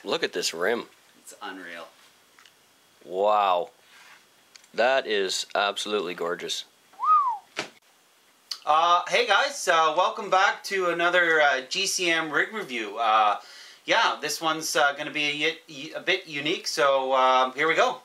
Look at this rim. It's unreal. Wow. That is absolutely gorgeous. Hey guys, welcome back to another GCM rig review. Yeah, this one's going to be a bit unique, so here we go.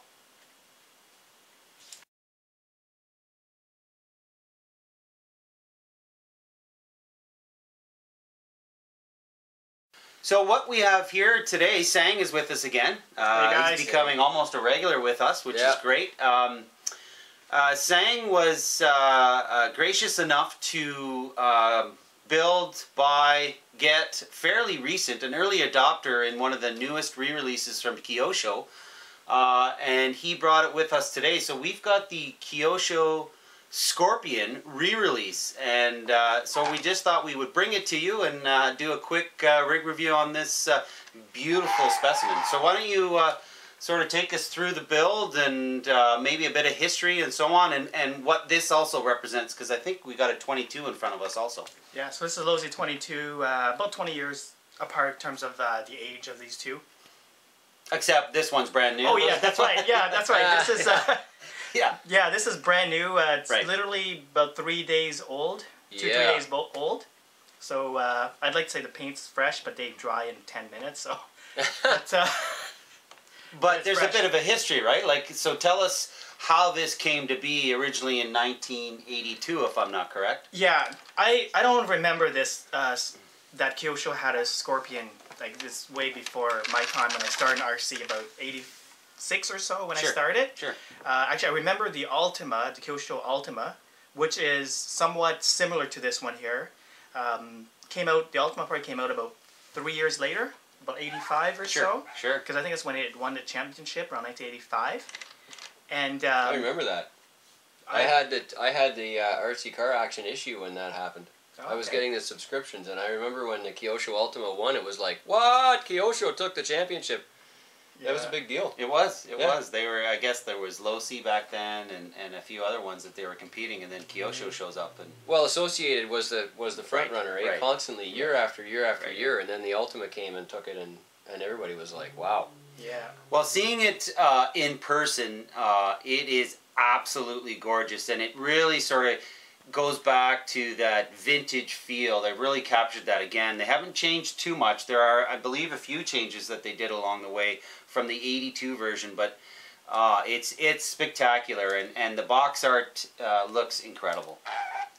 So what we have here today, Sang is with us again. Hey guys. He's becoming almost a regular with us, which is great. Sang was gracious enough to build, buy, get fairly recent, an early adopter in one of the newest re-releases from Kyosho. And he brought it with us today. So we've got the Kyosho Scorpion Re-release, and so we just thought we would bring it to you and do a quick rig review on this beautiful specimen. So why don't you sort of take us through the build and maybe a bit of history and so on, and what this also represents, because I think we got a 22 in front of us also. Yeah, so this is a Losi 22, about 20 years apart in terms of the age of these two. Except this one's brand new. Oh yeah, that's right. Yeah, that's right. This is yeah, this is brand new. It's right. Literally about 3 days old, 2-3 days old. So I'd like to say the paint's fresh, but they dry in 10 minutes. So, but there's fresh. A bit of a history, right? Like, so tell us how this came to be originally in 1982, if I'm not correct. Yeah, I don't remember this that Kyosho had a Scorpion like this way before my time when I started in RC about 86 or so when I started. Sure. Actually, I remember the Ultima, the Kyosho Ultima, which is somewhat similar to this one here. Came out, the Ultima probably came out about 3 years later, about 85 or so. Sure. Because I think that's when it won the championship around 1985. And I remember that. I had the RC Car Action issue when that happened. Okay. I was getting the subscriptions, and I remember when the Kyosho Ultima won, it was like, what? Kyosho took the championship. Yeah. That was a big deal. It was. It was. They were. I guess there was Losi back then, and a few other ones that they were competing, and then Kyosho shows up and. Well, Associated was the front runner, right? Constantly, year after year after year, and then the Ultima came and took it, and everybody was like, wow. Yeah. Well, seeing it in person, it is absolutely gorgeous, and it really sort of goes back to that vintage feel. They really captured that again. They haven't changed too much. There are, I believe, a few changes that they did along the way from the 82 version, but it's spectacular, and the box art looks incredible.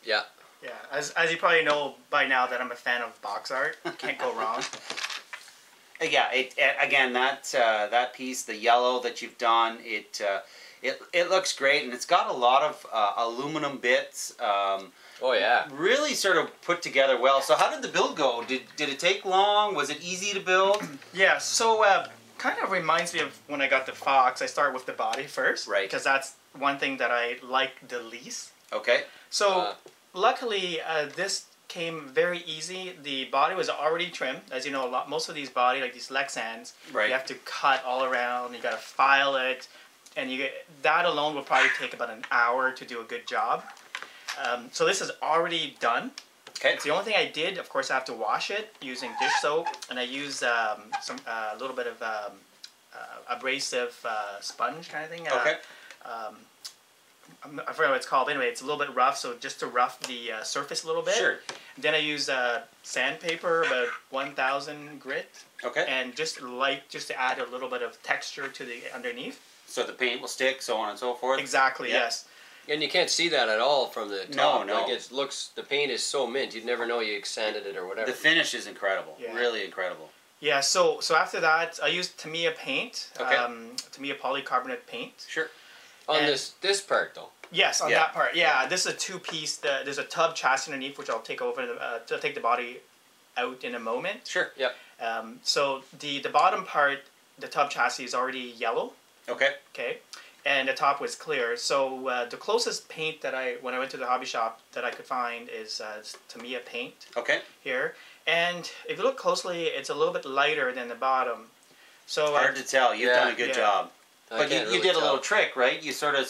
Yeah. Yeah. As you probably know by now that I'm a fan of box art. Can't go wrong. Yeah. Again, that piece, the yellow that you've done, it looks great, and it's got a lot of aluminum bits. Oh yeah. Really sort of put together well. So how did the build go? Did it take long? Was it easy to build? Yeah, so kind of reminds me of when I got the Fox. I start with the body first. Right. Because that's one thing that I like the least. Okay. So luckily this came very easy. The body was already trimmed. As you know, most of these body, like these Lexans, you have to cut all around. You got to file it. And that alone will probably take about an hour to do a good job. So this is already done. Okay. So the only thing I did, of course, I have to wash it using dish soap, and I use a little bit of abrasive sponge kind of thing. Okay. I forgot what it's called. But anyway, it's a little bit rough, so just to rough the surface a little bit. Sure. Then I use sandpaper, about 1,000 grit. Okay. And just to add a little bit of texture to the underneath. So the paint will stick, so on and so forth? Exactly, yes. And you can't see that at all from the top. No. Like the paint is so mint, you'd never know you sanded it or whatever. The finish is incredible. Yeah. Really incredible. Yeah, so after that, I used Tamiya paint. Okay. Tamiya Polycarbonate Paint. Sure. On this part, though? Yes, on that part. Yeah, this is a two-piece. There's a tub chassis underneath, which I'll take over to take the body out in a moment. Sure, yep. So the bottom part, the tub chassis is already yellow. Okay. Okay. And the top was clear. So the closest paint that when I went to the hobby shop that I could find is Tamiya paint. Okay. Here. And if you look closely, it's a little bit lighter than the bottom. So hard to tell. You've done a good job. But you did a little trick, right? You sort of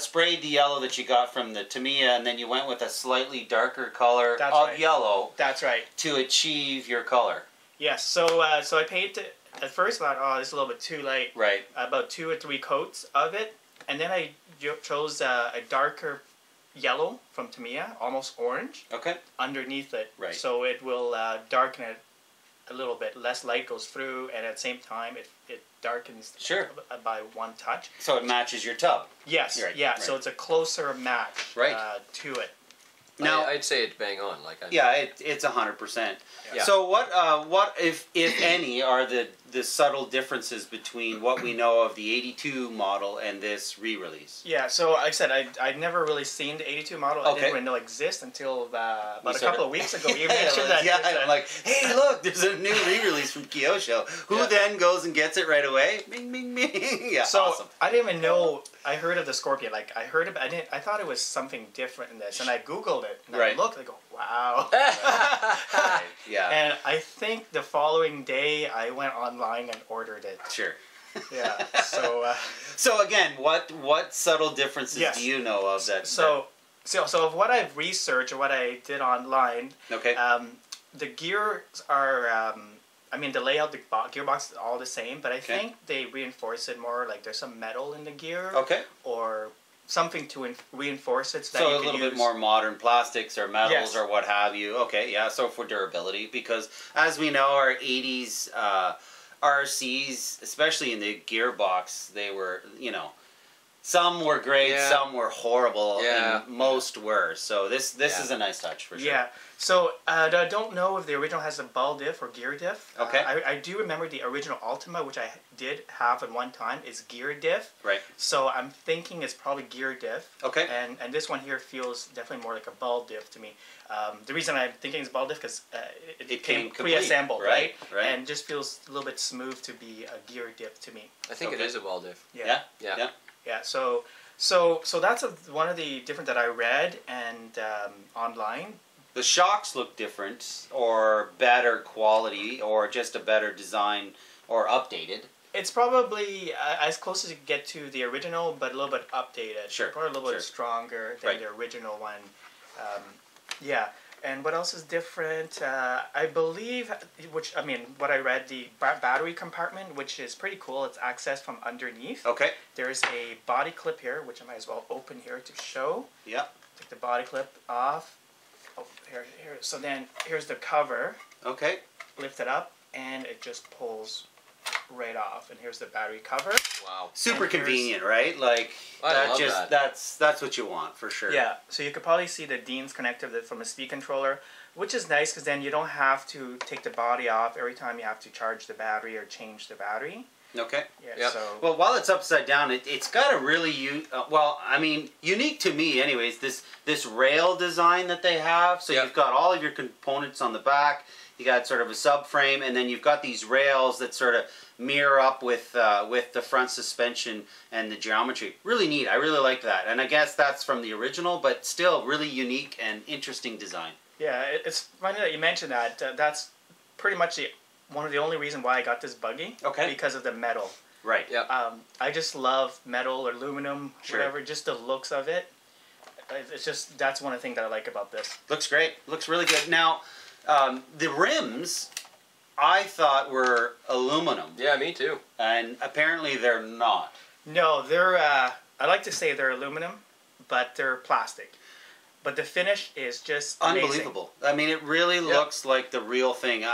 sprayed the yellow that you got from the Tamiya, and then you went with a slightly darker color yellow. That's right. To achieve your color. Yes. So I painted, at first I thought, oh, this is a little bit too light. Right. About 2 or 3 coats of it, and then I chose a darker yellow from Tamiya, almost orange. Okay. Underneath it. Right. So it will darken it a little bit. Less light goes through, and at the same time, it darkens. Sure. By one touch. So it matches your tub. Yes. Right. Yeah. Right. So it's a closer match. Right. To it. Now I'd say it's bang on. It's 100%. Yeah. So what if any are the subtle differences between what we know of the 82 model and this re-release? Yeah, so like I said, I'd never really seen the 82 model. I didn't really know it existed until about a couple of weeks ago. You mentioned that. Yeah, I'm like, hey, look, there's a new re-release from Kyosho. Who then goes and gets it right away? Bing, bing, bing. Yeah, so awesome. I didn't even know. I heard of the Scorpion. Like I heard of it. I thought it was something different in this, and I Googled it. And I looked. I go, wow. Right. Yeah. And I think the following day I went online and ordered it. Sure. Yeah. So. So again, what subtle differences do you know of that? So of what I've researched or what I did online. Okay. The gears are. I mean, the layout, the gearbox is all the same, but I think they reinforce it more. Like there's some metal in the gear. Okay. Or something to reinforce it. So, that so you a can little use. bit more modern plastics or metals or what have you. Okay, yeah, so for durability. Because as we know, our 80s RCs, especially in the gearbox, they were, some were great, some were horrible, and most were. So this is a nice touch for sure. Yeah. So I don't know if the original has a ball diff or gear diff. Okay. I do remember the original Ultima, which I did have at one time, is gear diff. Right. So I'm thinking it's probably gear diff. Okay. And this one here feels definitely more like a ball diff to me. The reason I'm thinking it's ball diff because it came pre-assembled, right? And just feels a little bit smooth to be a gear diff to me. I think it is a ball diff. Yeah. So that's one of the different that I read and online. The shocks look different, or better quality, or just a better design, or updated. It's probably as close as you get to the original, but a little bit updated. Sure. Probably a little bit stronger than the original one. Yeah. And what else is different? I believe, what I read, the battery compartment, which is pretty cool. It's accessed from underneath. Okay. There's a body clip here, which I might as well open here to show. Yeah. Take the body clip off. Oh, here. So then here's the cover. Okay. Lift it up, and it just pulls right off. And here's the battery cover. Wow. Super convenient, right? Like that's what you want for sure. Yeah. So you could probably see the Dean's connector from a speed controller, which is nice because then you don't have to take the body off every time you have to charge the battery or change the battery. Okay. Yeah. So. Well, while it's upside down, it's got a really unique to me, anyways. This rail design that they have. So you've got all of your components on the back. You got sort of a subframe, and then you've got these rails that sort of mirror up with the front suspension and the geometry. Really neat. I really like that, and I guess that's from the original, but still really unique and interesting design. Yeah, it's funny that you mentioned that. That's pretty much one of the only reasons why I got this buggy. Okay. Because of the metal. Right. Yeah. I just love metal or aluminum, whatever. Just the looks of it. It's just that's one of the things that I like about this. Looks great. Looks really good. Now, the rims, I thought were aluminum. Yeah, me too. And apparently they're not. No, they're. I like to say they're aluminum, but they're plastic. But the finish is just unbelievable. Amazing. I mean, it really looks like the real thing.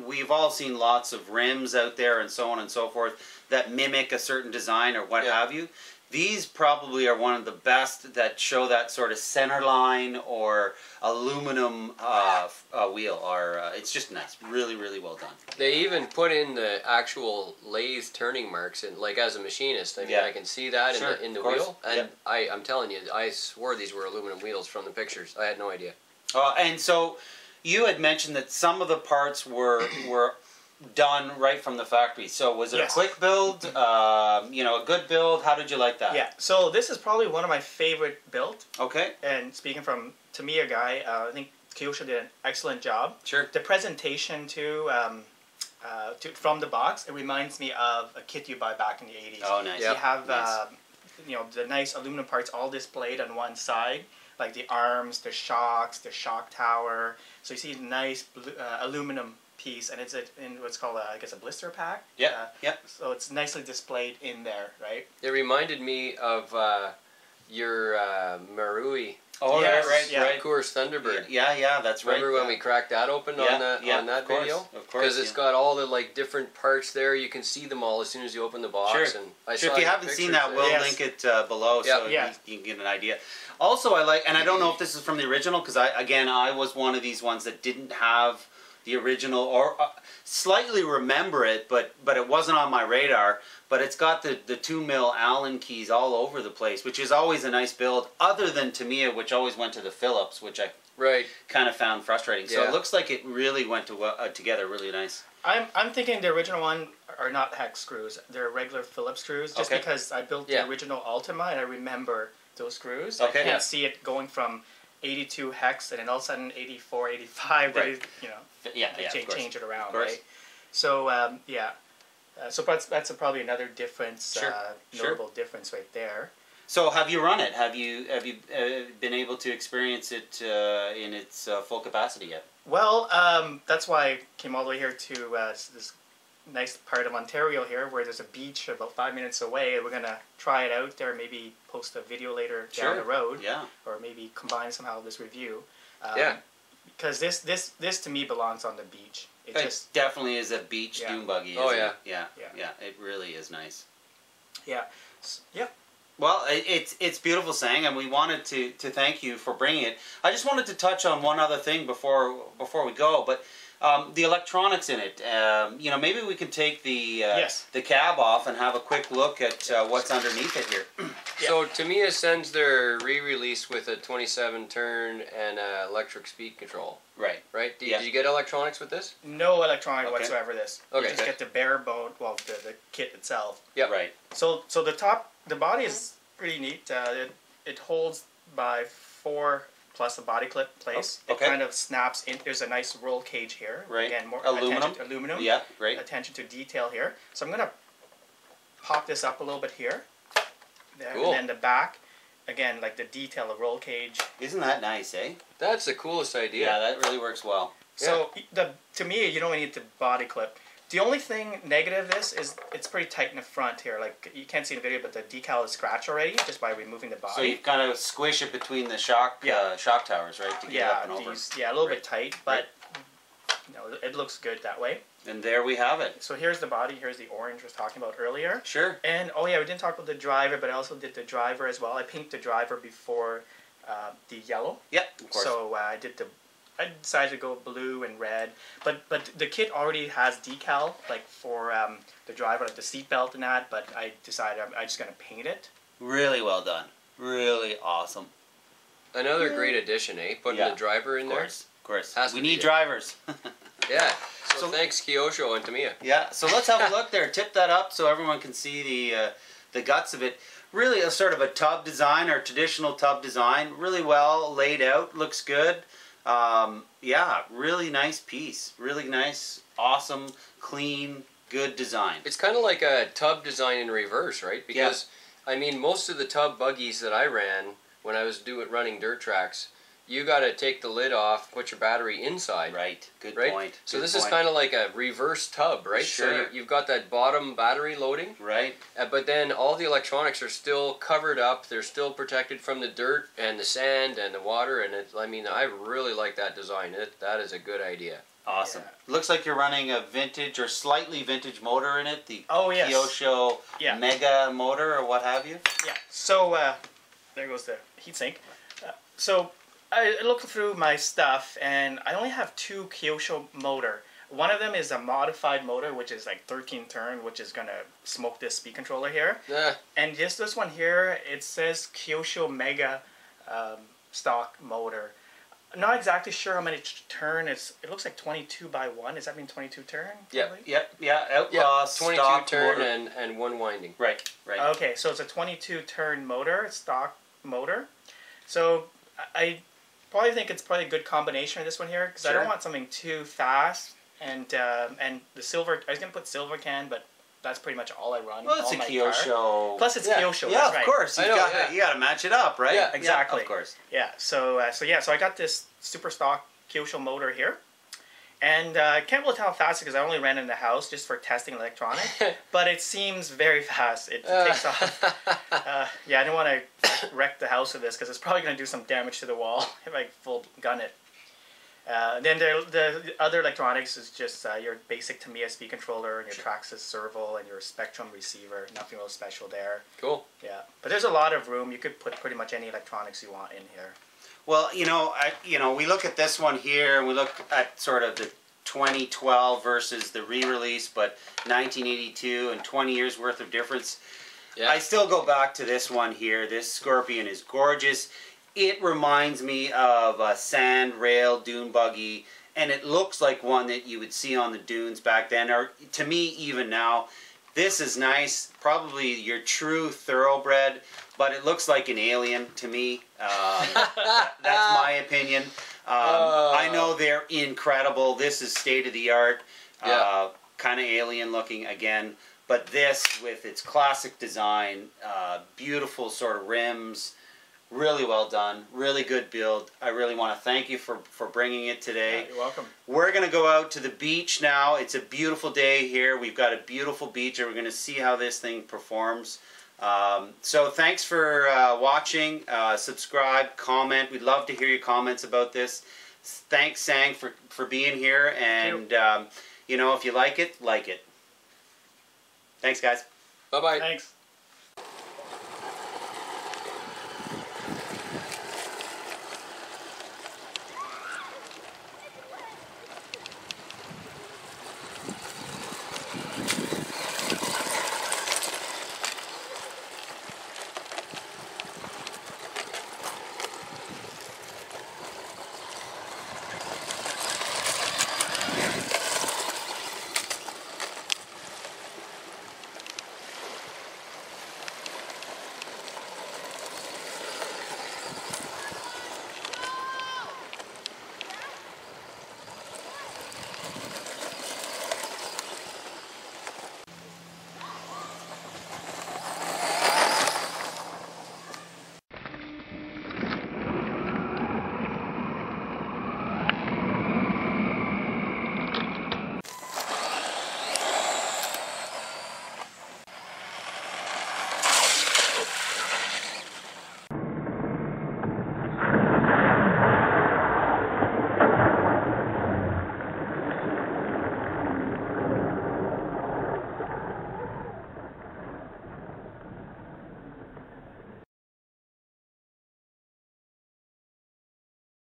We've all seen lots of rims out there and so on and so forth that mimic a certain design or what have you. These probably are one of the best that show that sort of center line or aluminum wheel. It's just nice. Really, really well done. They even put in the actual lathe turning marks, and like as a machinist, I mean, I can see that in the wheel. And I'm telling you, I swore these were aluminum wheels from the pictures. I had no idea. And so you had mentioned that some of the parts were done right from the factory. So was it a quick build, a good build? How did you like that? Yeah, so this is probably one of my favorite builds. Okay. And speaking from Tamiya guy, I think Kyosho did an excellent job. Sure. The presentation too, from the box, it reminds me of a kit you buy back in the 80s. Oh, nice. You have the nice aluminum parts all displayed on one side, like the arms, the shocks, the shock tower. So you see nice aluminum piece, and it's in what's called I guess a blister pack. Yeah. Yeah. So it's nicely displayed in there, right? It reminded me of your Marui. Oh, yes, right. Coors Thunderbird. Yeah, that's right. Remember when we cracked that open on that video? Of course. Because it's got all the like different parts there. You can see them all as soon as you open the box. Sure. And I Sure, saw if you your haven't seen that, pictures we'll there. link it below so you can get an idea. Also, I like, and I don't know if this is from the original, because I was one of these ones that didn't have the original, or slightly remember it, but it wasn't on my radar. But it's got the 2mm Allen keys all over the place, which is always a nice build, other than Tamiya, which always went to the Phillips, which I kind of found frustrating. So it looks like it really went together really nice. I'm thinking the original one are not hex screws. They're regular Phillips screws, just because I built the original Ultima and I remember those screws. I can't see it going from 82 hex and then all of a sudden 84, 85. Right. They change it around, right? So so that's probably another difference, notable difference right there. So have you run it? Have you been able to experience it in its full capacity yet? Well, that's why I came all the way here to this nice part of Ontario here, where there's a beach about 5 minutes away. We're gonna try it out there, maybe post a video later down the road, or maybe combine somehow this review. Because this to me belongs on the beach. It just definitely is a beach dune buggy. Yeah. It really is nice. Yeah. Well, it's beautiful, Sang, and we wanted to thank you for bringing it. I just wanted to touch on one other thing before we go, but the electronics in it. Maybe we can take the cab off and have a quick look at what's underneath it here. So Tamiya sends their re-release with a 27 turn and electric speed control. Right. Did you get electronics with this? No electronic whatsoever. You just get the bare bone, the kit itself. Right. So the body is pretty neat. It holds by 4 plus a body clip place. It kind of snaps in. There's a nice roll cage here. Again, more aluminum. Yeah, great. Attention to detail here. So I'm gonna pop this up a little bit here. There, cool. And then the back, again, like the detail, the roll cage. Isn't that nice, eh? That's the coolest idea. Yeah, that really works well. So to me, you don't need the body clip. The only thing negative of this is it's pretty tight in the front here. Like, you can't see the video, but the decal is scratched already just by removing the body. So you kind of squish it between the shock towers, right, to get it up and over. A little bit tight, but it looks good that way. And there we have it. So here's the body. Here's the orange I was talking about earlier. Sure. And, we didn't talk about the driver, but I also did the driver as well. I painted the driver before the yellow. Yep, of course. So I decided to go blue and red, but the kit already has decal, like for the driver, like the seat belt and that, but I decided I'm just going to paint it. Really well done. Really awesome. Another great addition, eh? Putting the driver in there. Of course. We need drivers. Yeah. So thanks, Kyosho and Tamiya. Yeah. So let's have a look there. Tip that up so everyone can see the guts of it. Really a sort of a tub design, or traditional tub design. Really well laid out. Looks good. Really nice piece. Really nice, awesome, clean, good design. It's kind of like a tub design in reverse, right? Because, I mean, most of the tub buggies that I ran when I was running dirt tracks, you got to take the lid off, put your battery inside. Right. Good point. So this is kind of like a reverse tub, right? Sure. So you've got that bottom battery loading. Right. But then all the electronics are still covered up. They're still protected from the dirt and the sand and the water. And I really like that design. That is a good idea. Awesome. Looks like you're running a vintage or slightly vintage motor in it. The Kyosho Mega motor or what have you. Yeah. So there goes the heatsink. So I looked through my stuff, and I only have 2 Kyosho motor. One of them is a modified motor, which is like 13 turn, which is going to smoke this speed controller here. Yeah. And just this one here, it says Kyosho Mega stock motor. I'm not exactly sure how many turn. It looks like 22 by 1. Does that mean 22 turn? Yeah. Outlaw 22 stock turn motor. and 1 winding. Right. Okay, so it's a 22 turn motor, stock motor. So I probably think it's probably a good combination of this one here, because I don't want something too fast. And the silver, I was going to put silver can, but that's pretty much all I run. Well, it's a Kyosho. Plus it's Kyosho. Yeah, that's right. Of course. You got to match it up, right? Yeah, exactly. Of course. Yeah. So I got this super stock Kyosho motor here, And I can't really tell how fast because I only ran in the house just for testing electronic. But it seems very fast. It takes off. Yeah, I didn't want to wreck the house with this because it's probably going to do some damage to the wall if I full gun it. Then the other electronics is just your basic Tamiya speed controller and your Traxxas servo and your Spectrum receiver. Nothing real special there. Cool. Yeah, but there's a lot of room. You could put pretty much any electronics you want in here. Well, we look at this one here, and we look at sort of the 2012 versus the re-release, but 1982 and 20 years worth of difference. Yeah. I still go back to this one here. This Scorpion is gorgeous. It reminds me of a sand rail dune buggy, and it looks like one that you would see on the dunes back then, or to me even now. This is nice, probably your true thoroughbred, but it looks like an alien to me. That's my opinion. I know they're incredible. This is state-of-the-art, kind of alien looking again. But this, with its classic design, beautiful sort of rims, really well done, really good build. I really want to thank you for bringing it today. Yeah, you're welcome. We're going to go out to the beach now. It's a beautiful day here. We've got a beautiful beach, and we're going to see how this thing performs. So thanks for watching. Subscribe, comment. We'd love to hear your comments about this. Thanks, Sang, for being here. And, if you like it, like it. Thanks, guys. Bye-bye. Thanks.